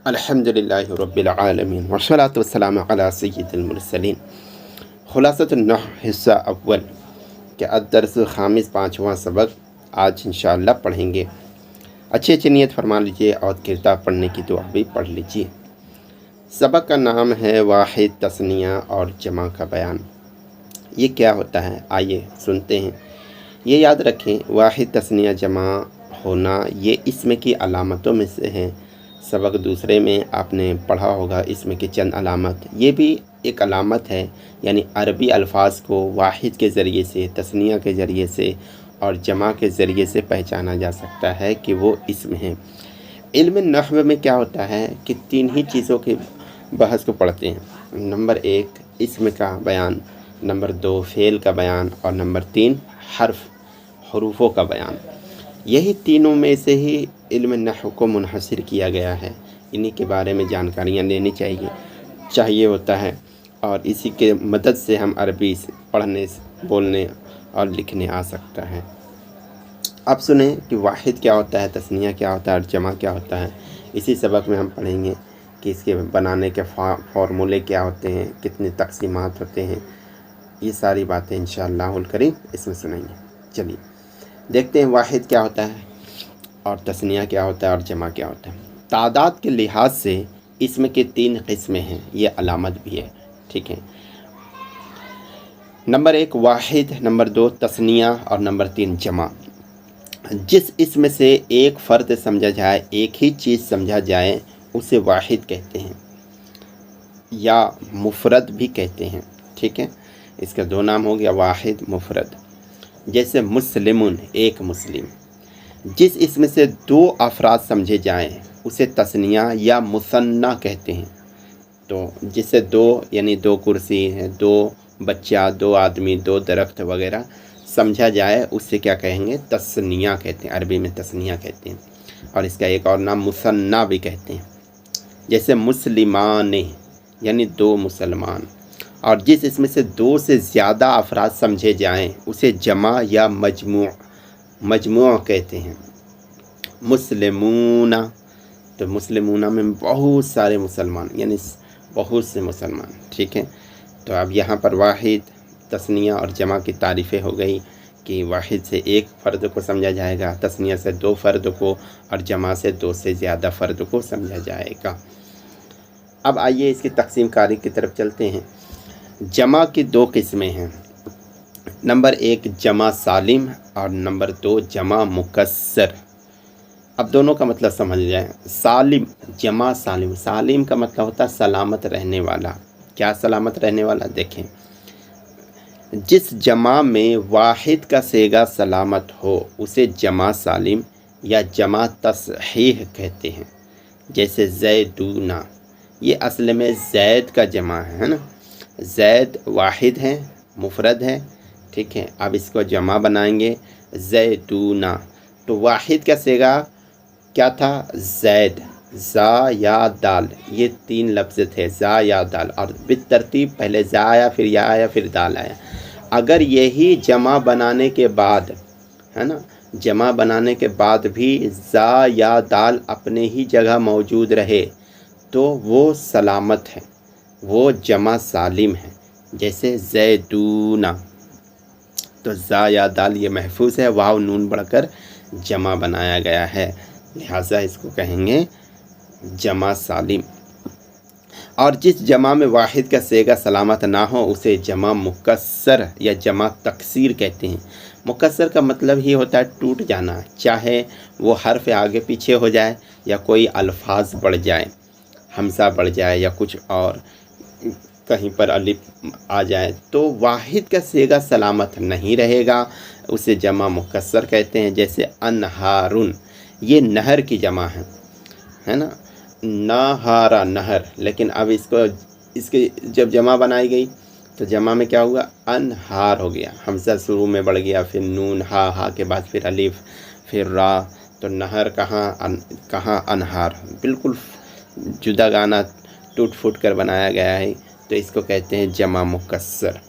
अल्हम्दुलिल्लाहि रब्बिल आलमीन वस्सलातु वस्सलामु अला सय्यिदिल मुरसलीन। खुलासतुन नहव हिस्सा अव्वल के अद्दर्स खामिस पाँचवां सबक आज इंशाअल्लाह पढ़ेंगे। अच्छी नीयत फरमा लीजिए और किरदार पढ़ने की दुआ भी पढ़ लीजिए। सबक का नाम है वाहिद, तस्निया और जमा का बयान। ये क्या होता है, आइए सुनते हैं। ये याद रखें, वाहिद, तस्निया, जमा होना ये इसम की अलामतों में से हैं। सबक दूसरे में आपने पढ़ा होगा इसम की चंद अलामत, ये भी एक अलामत है। यानी अरबी अल्फाज को वाहिद के ज़रिए से, तस्निया के ज़रिए से और जमा के ज़रिए से पहचाना जा सकता है कि वो इसम है। इल्म नहव में क्या होता है कि तीन ही चीज़ों के बहस को पढ़ते हैं। नंबर 1 इसम का बयान, नंबर 2 फ़ेल का बयान और नंबर 3 हरूफों का बयान। यही तीनों में से ही इल्म नहव को मुनहसर किया गया है। इन्हीं के बारे में जानकारियाँ लेनी चाहिए होता है और इसी के मदद से हम अरबी पढ़ने, बोलने और लिखने आ सकता है। अब सुने कि वाहिद क्या होता है, तस्निया क्या होता है और जमा क्या होता है। इसी सबक में हम पढ़ेंगे कि इसके बनाने के फार्मूले क्या होते हैं, कितने तकसीमात होते हैं। ये सारी बातें इंशाअल्लाहुल करीम इसमें सुनेंगे। चलिए देखते हैं वाहिद क्या होता है और तस्निया क्या होता है और जमा क्या होता है। तादाद के लिहाज से इसमें के 3 किस्में हैं, ये अलामत भी है, ठीक है। नंबर 1 वाहिद, नंबर 2 तस्निया और नंबर 3 जमा। जिस इसमें से एक फ़र्द समझा जाए, एक ही चीज़ समझा जाए, उसे वाहिद कहते हैं या मुफरद भी कहते हैं, ठीक है। इसका 2 नाम हो गया, वाहिद, मुफरद। जैसे मुस्लिमुन, एक मुस्लिम। जिस इसमें से 2 अफराद समझे जाएं, उसे तस्निया या मुसन्ना कहते हैं। तो जिससे 2 यानी 2 कुर्सी है, 2 बच्चा, 2 आदमी, 2 दरख्त वगैरह समझा जाए, उससे क्या कहेंगे, तस्निया कहते हैं। अरबी में तस्निया कहते हैं और इसका एक और नाम मुसन्ना भी कहते हैं। जैसे मुस्लिमान यानी 2 मुसलमान। और जिस इसमें से 2 से ज़्यादा अफराद समझे जाएं, उसे जमा या मजमू कहते हैं। मुस्लिमूना, तो मुस्लिमूना में बहुत सारे मुसलमान यानी बहुत से मुसलमान, ठीक है। तो अब यहाँ पर वाहिद, तस्निया और जमा की तारीफ़ें हो गई कि वाहिद से एक फ़र्द को समझा जाएगा, तस्निया से 2 फ़र्द को और जमा से 2 से ज़्यादा फ़र्द को समझा जाएगा। अब आइए इसकी तकसीम कारी की तरफ चलते हैं। जमा की 2 किस्में हैं। नंबर 1 जमा सालिम और नंबर 2 जमा मुकस्सर। अब दोनों का मतलब समझ जाए। सालिम, जमा सालिम। सालिम का मतलब होता है सलामत रहने वाला। क्या सलामत रहने वाला, देखें। जिस जमा में वाहिद का सेगा सलामत हो, उसे जमा सालिम या जमा तसहीह कहते हैं। जैसे ज़ैदूना, ये असल में ज़ैद का जमा है ना। ज़ैद वाहिद है, मुफरद है, ठीक है। अब इसको जमा बनाएंगे ज़ैदूना, तो वाहिद का सेगा क्या था, ज़ैद, ज़ा या दाल, ये 3 लफ्ज़ थे, ज़ा या दाल, और बितरतीब पहले ज़ा आया, फिर या आया, फिर दाल आया। अगर यही जमा बनाने के बाद, है ना, जमा बनाने के बाद भी ज़ा या दाल अपने ही जगह मौजूद रहे, तो वो सलामत है, वो जमा सालिम है। जैसे ज़ैदूना, तो ज़ा या दाल ये महफूज है, वाव नून बढ़कर जमा बनाया गया है, लिहाजा इसको कहेंगे जमा सालिम। और जिस जमा में वाहिद का सेगा सलामत ना हो, उसे जमा मुकस्सर या जमा तकसीर कहते हैं। मुकस्सर का मतलब ही होता है टूट जाना, चाहे वो हर्फ आगे पीछे हो जाए या कोई अल्फाज बढ़ जाए, हमसा बढ़ जाए या कुछ और कहीं पर अलिफ आ जाए, तो वाहिद का सेगा सलामत नहीं रहेगा, उसे जमा मुकस्सर कहते हैं। जैसे अनहारुन, ये नहर की जमा है ना, नहारा नहर। लेकिन अब इसके जब जमा बनाई गई तो जमा में क्या हुआ, अनहार हो गया, हमसा शुरू में बढ़ गया, फिर नून, हा के बाद फिर अलिफ, फिर रा, तो नहर कहाँ अनहार, बिल्कुल जुदा गाना टूट फूट कर बनाया गया है, तो इसको कहते हैं जमा मुकस्सर।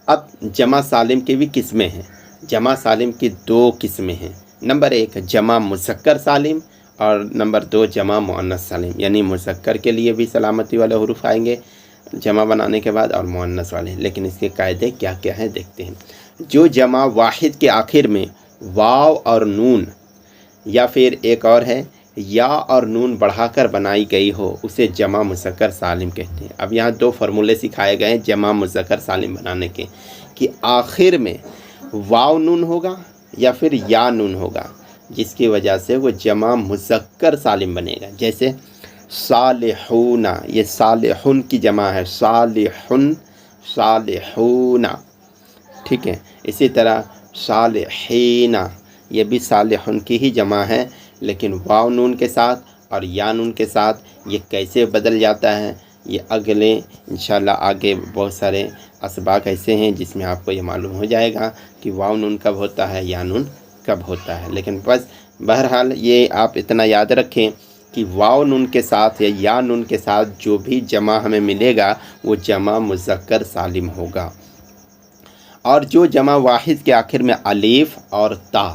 अब जमा सालिम की भी किस्में हैं। जमा सालिम की 2 किस्में हैं। नंबर 1 जमा मुज़क्कर सालिम और नंबर 2 जमा मुअन्नस सालिम, यानी मुज़क्कर के लिए भी सलामती वाले हुरूफ आएंगे जमा बनाने के बाद और मुअन्नस वाले। लेकिन इसके कायदे क्या क्या हैं देखते हैं। जो जमा वाहिद के आखिर में वाव और नून या फिर एक और है या और नून बढ़ाकर बनाई गई हो उसे जमा मुज़क्कर सालिम कहते हैं। अब यहाँ 2 फार्मूले सिखाए गए हैं जमा मुज़क्कर सालिम बनाने के, कि आखिर में वाव नून होगा या फिर या नून होगा, जिसकी वजह से वो जमा मुज़क्कर सालिम बनेगा। जैसे सालिहूना, ये सालिहुन की जमा है, सालिहुन सालिहूना, ठीक है। इसी तरह सालिहीना, ये भी सालिहुन की ही जमा है, लेकिन वाव नून के साथ और या नून के साथ ये कैसे बदल जाता है, ये अगले इंशाल्लाह आगे बहुत सारे असबाक ऐसे हैं जिसमें आपको ये मालूम हो जाएगा कि वाव नून कब होता है, या नून कब होता है। लेकिन बस बहरहाल ये आप इतना याद रखें कि वाव नून के साथ या नून के साथ जो भी जमा हमें मिलेगा वो जमा मुज़क्कर सालिम होगा। और जो जमा वाहिद के आखिर में अलीफ और ता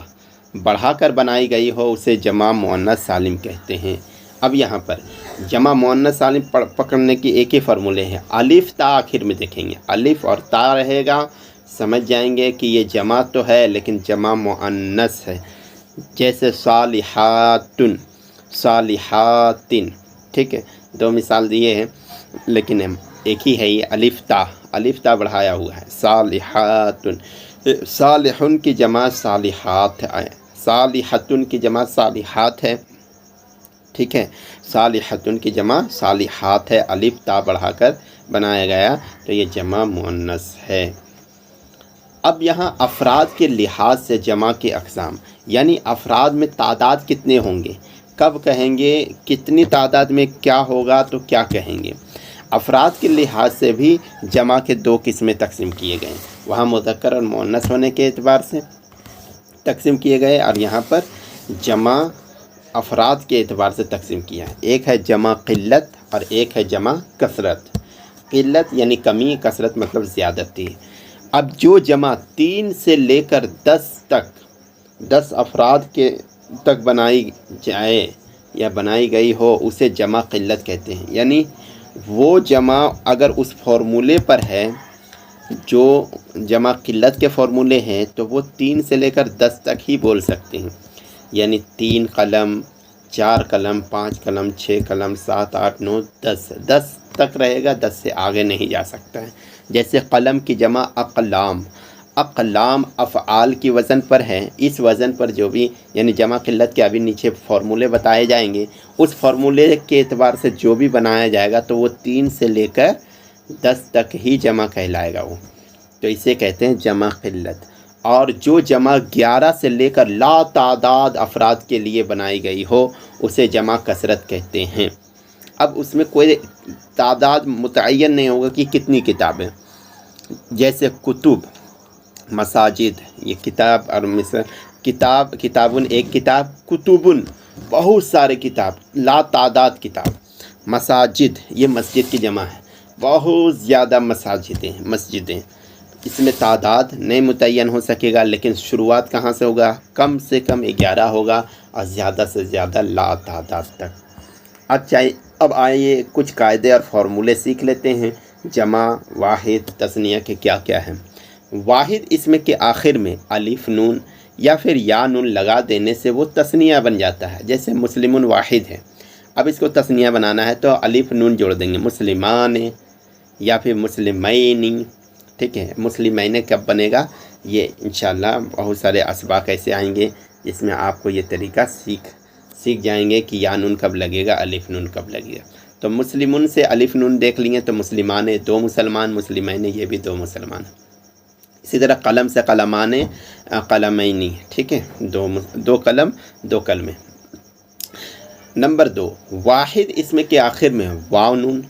बढ़ाकर बनाई गई हो उसे जमा मुअन्नस सालिम कहते हैं। अब यहाँ पर जमा मुअन्नस सालिम पकड़ने की एक ही फार्मूले हैं, अलीफ ता आखिर में देखेंगे, अलीफ और ता रहेगा, समझ जाएंगे कि ये जमा तो है लेकिन जमा मुअन्नस है। जैसे सालिहातुन सालिहातिन, ठीक है, 2 मिसाल दिए हैं लेकिन एक ही है, ये अलीफ ता बढ़ाया हुआ है। सालिहातुन, सालिहुन की जमा सालिहात है, सालिहतुन की जमा सालिहात है, ठीक है, सालिहतुन की जमा सालिहात है, अलीफ ता बढ़ाकर बनाया गया तो ये जमा मुअन्नस है। अब यहाँ अफराद के लिहाज से जमा के अक़साम, यानी अफराद में तादाद कितने होंगे, कब कहेंगे, कितनी तादाद में क्या होगा तो क्या कहेंगे। अफराद के लिहाज से भी जमा के 2 किस्में तकसीम किए गए, वहाँ मुज़क्कर और मुअन्नस होने के एतबार से तकसीम किए गए और यहाँ पर जमा अफराद के एतबार से तकसीम किया है। एक है जमा क़िल्लत और एक है जमा कसरत। क़िल्लत यानी कमी, कसरत मतलब ज़्यादती। अब जो जमा 3 से लेकर 10 तक, 10 अफराद के तक बनाई जाए या बनाई गई हो उसे जमा क़िल्लत कहते हैं। यानी वो जमा अगर उस फार्मूले पर है जो जमा क़िल्लत के फार्मूले हैं तो वो 3 से लेकर 10 तक ही बोल सकते हैं। यानी 3 कलम, 4 कलम, 5 कलम, 6 कलम, 7, 8, 9, 10 तक रहेगा, 10 से आगे नहीं जा सकता है। जैसे कलम की जमा अक़लाम, अक़लाम अफ़आल की वज़न पर है, इस वज़न पर जो भी यानी जमा क़िल्लत के अभी नीचे फार्मूले बताए जाएंगे, उस फार्मूले के एतबार से जो भी बनाया जाएगा तो वो 3 से लेकर 10 तक ही जमा कहलाएगा वो, तो इसे कहते हैं जमा क़िल्लत। और जो जमा 11 से लेकर ला तादाद अफराद के लिए बनाई गई हो उसे जमा कसरत कहते हैं। अब उसमें कोई तादाद मुतय्यन नहीं होगा कि कितनी किताबें, जैसे कुतुब, मसाजिद, ये किताब और किताबुन एक किताब, कुतुबुन बहुत सारे किताब, ला तादाद किताब। मसाजिद ये मस्जिद की जमा है, बहुत ज़्यादा मस्जिदें, इसमें तादाद नहीं मुतय्यन हो सकेगा, लेकिन शुरुआत कहाँ से होगा, कम से कम 11 होगा और ज़्यादा से ज़्यादा ला तादाद तक। अब आइए कुछ कायदे और फार्मूले सीख लेते हैं जमा, वाहिद, तस्निया के क्या क्या हैं। वाहिद इसमें के आखिर में अलिफ नून या फिर या नून लगा देने से वो तस्निया बन जाता है। जैसे मुस्लिमुन वाहिद है, अब इसको तस्निया बनाना है तो अलिफ नून जोड़ देंगे, मुस्लिमान या फिर मुस्लिमैनी, ठीक है। मुस्लिमैन कब बनेगा, ये इंशाल्लाह बहुत सारे असबाक ऐसे आएंगे जिसमें आपको ये तरीका सीख जाएंगे कि या नून कब लगेगा, अलिफ नून कब लगेगा। तो मुस्लिमुन से अलिफ नून देख लिए तो मुस्लिमान 2 मुसलमान, मुस्लिमैन ये भी 2 मुसलमान। इसी तरह कलम से कलमान कलमैनी, ठीक है, 2 कलम 2 कलमे। नंबर 2, वाहिद इसमें के आखिर में वाव नून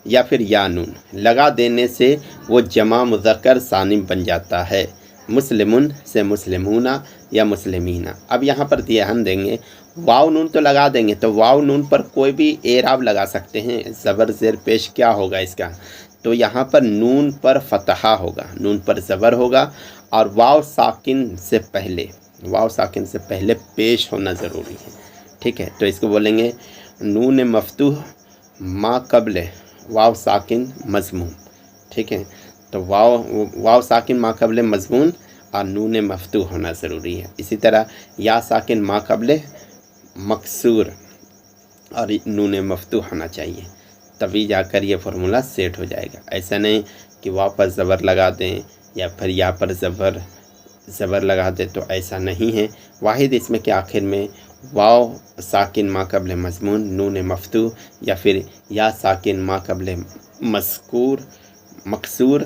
या फिर या नून लगा देने से वो जमा मुज़क्कर सालिम बन जाता है। मुस्लिमुन से मुस्लिमूना या मुस्लिमीना। अब यहाँ पर ध्यान देंगे, वाव नून तो लगा देंगे तो वाव नून पर कोई भी एराब लगा सकते हैं, ज़बर ज़ेर पेश क्या होगा इसका, तो यहाँ पर नून पर फ़तहा होगा, नून पर ज़बर होगा और वाव साकिन से पहले पेश होना ज़रूरी है, ठीक है। तो इसको बोलेंगे नून मفتوح ما قبل واو साकिन मज़मूम, ठीक है। तो वाव साकिन मा कबल मज़मून और नून मفتوح होना ज़रूरी है। इसी तरह या साकिन मा कबल मकसूर और नून मفتوح होना चाहिए, तभी जाकर ये फार्मूला सेट हो जाएगा। ऐसा नहीं कि वाव पर ज़बर लगा दें या फिर या पर ज़बर लगा दें, तो ऐसा नहीं है। वाहिद इसमें के आखिर में वाव साकिन मा कबल मज़मून नून मفتوح या फिर या साकिन मा कबल मकसूर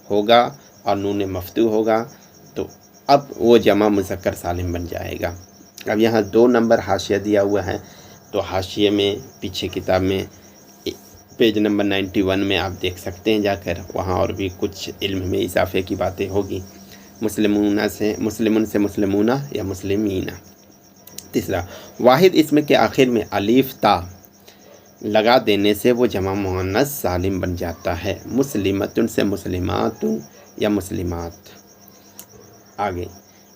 होगा और नून मفتوح होगा, तो अब वो जमा मुज़क्कर सालिम बन जाएगा। अब यहाँ 2 नंबर हाशिया दिया हुआ है, तो हाशिए में पीछे किताब में पेज नंबर 91 में आप देख सकते हैं जाकर, वहाँ और भी कुछ इल्म में इजाफे की बातें होगी। मुस्लिमून से मुस्लिमूना या मुस्लिमीना। तीसरा, वाहिद इसमें के आखिर में अलीफ ता लगा देने से वो जमा मुअन्नस सालिम बन जाता है। मुस्लिमतुन से मुस्लिमातुन या मुस्लिमात। आगे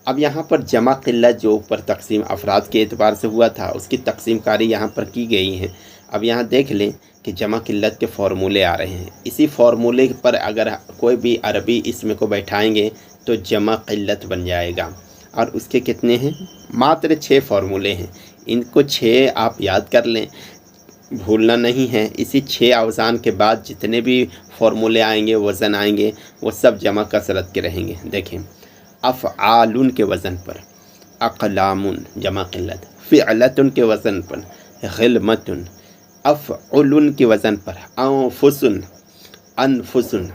अब यहाँ पर जमा क़िल्लत जो ऊपर तकसीम अफराद के एतबार से हुआ था, उसकी तकसीम कारी यहाँ पर की गई है। अब यहाँ देख लें कि जमा क़िल्लत के फ़ॉर्मूले आ रहे हैं। इसी फ़ॉर्मूले पर अगर कोई भी अरबी इसमें को बैठाएंगे तो जमा क़िल्लत बन जाएगा। और उसके कितने हैं? मात्र 6 फ़ॉर्मूले हैं। इनको 6 आप याद कर लें, भूलना नहीं है। इसी 6 अवज़ान के बाद जितने भी फ़ॉर्मूले आएंगे, वज़न आएंगे, वो सब जमा कसरत के रहेंगे। देखें, अफ़आलुन के वज़न पर अक़लामुन जमा क़िल्लत, फ़िअलतुन के वज़न पर ग़िलमतुन, अफ़उलुन के वज़न पर अनफुसुन अनफुसुन,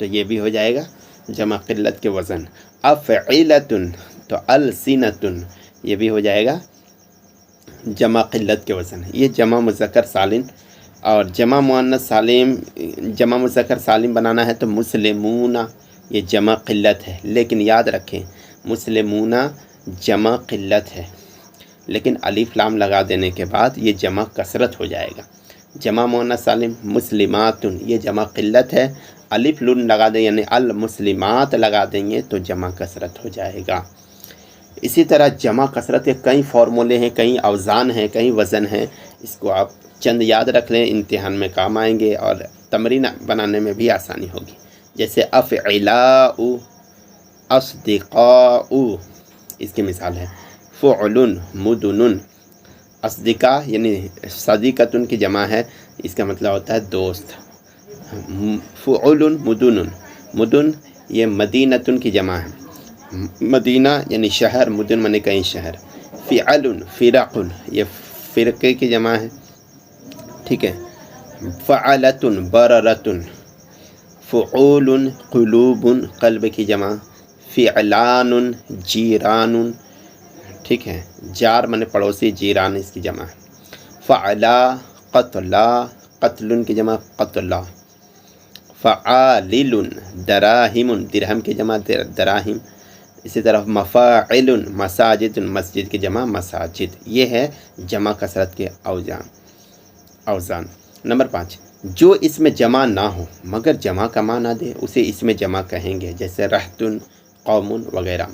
तो ये भी हो जाएगा जमा क़िल्लत के वज़न। अफ़इलतुन तो अलसिनतुन, ये भी हो जाएगा जमा क़िल्लत के वज़न। ये जमा मुज़क्कर सालिम और जमा मुअन्नस सालिम, जमा मुज़क्कर सालिम बनाना है तो मुस्लिमूना ये जमा क़िल्लत है, लेकिन याद रखें मुस्लिमूना जमा क़िल्लत है, लेकिन अलिफ लाम लगा देने के बाद ये जमा कसरत हो जाएगा। जमा मुअन्नस सालिम मुस्लिमातुन ये जमा क़िल्लत है, अलिफ लून लगा दें यानी अल मुस्लिमात लगा देंगे तो जमा कसरत हो जाएगा। इसी तरह जमा कसरत के कई फ़ॉर्मूले हैं, कई अवज़ान हैं, कई वज़न हैं। इसको आप चंद याद रख लें, इम्तिहान में काम आएंगे और तमरीन बनाने में भी आसानी होगी। जैसे अफ़इलाउ, अस्दिक़ाउ, इसकी मिसाल है फ़ुअलुन, मुदुनुन। अस्दिक़ा यानी सदीक़तुन की जमा है, इसका मतलब होता है दोस्त। फ़ुअलुन मुदुनुन, मुदुन ये मदीनतुन की जमा है, मदीना यानी शहर, मुदुन माने कई शहर। फ़िअलुन फ़िरक़ुन ये फ़िरक़े की जमा है, ठीक है। फ़अलतुन बररतुन, फ़ुऊलुन क़ुलूबुन क़ल्ब की जमा। फ़िअलानुन जीरानुन, ठीक है। जार माने पड़ोसी, जीरान इसकी जमा है। फ़अला क़त्ला क़त्लुन की जमा क़त्ला। फ़आलिलुन दराहिमुन दिरहम की जमा दराहिम। इसी तरह मफ़ाइलुन मसाजिदुन मस्जिद की जमा मसाजिद। ये है जमा कसरत के अवज़ान। नंबर 5, जो इसमें जमा ना हो मगर जमा का माना दे उसे इसमें जमा कहेंगे, जैसे रहतुन कौमुन वगैरह,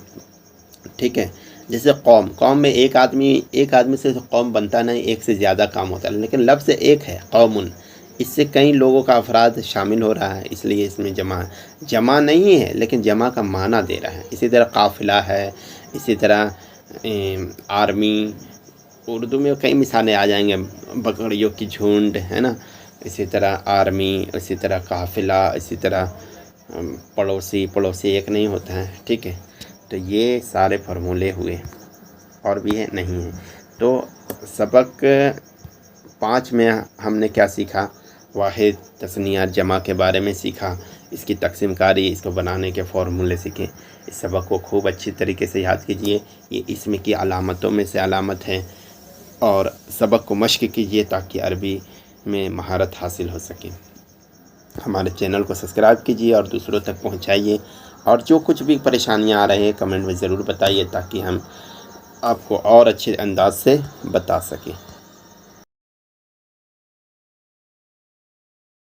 ठीक है। जैसे कौम में एक आदमी से कौम बनता नहीं, एक से ज़्यादा काम होता है, लेकिन लफ्ज़ एक है कौमुन, इससे कई लोगों का अफराद शामिल हो रहा है, इसलिए इसमें जमा नहीं है लेकिन जमा का माना दे रहा है। इसी तरह काफ़िला है, इसी तरह आर्मी, उर्दू में कई मिसालें आ जाएंगे, बकरियों की झुंड है ना, इसी तरह आर्मी, इसी तरह काफ़िला, इसी तरह पड़ोसी एक नहीं होता है, ठीक है। तो ये सारे फार्मूले हुए, और भी है नहीं है। तो सबक 5 में हमने क्या सीखा? वाहिद, तस्निया, जमा के बारे में सीखा, इसकी तकसीम कारी, इसको बनाने के फ़ॉर्मूले सीखे। इस सबक को खूब अच्छी तरीके से याद कीजिए, ये इसमें की अलामतों में से अलामत है, और सबक को मश्क कीजिए ताकि अरबी में महारत हासिल हो सके। हमारे चैनल को सब्सक्राइब कीजिए और दूसरों तक पहुंचाइए, और जो कुछ भी परेशानियां आ रही हैं कमेंट में ज़रूर बताइए ताकि हम आपको और अच्छे अंदाज से बता सकें।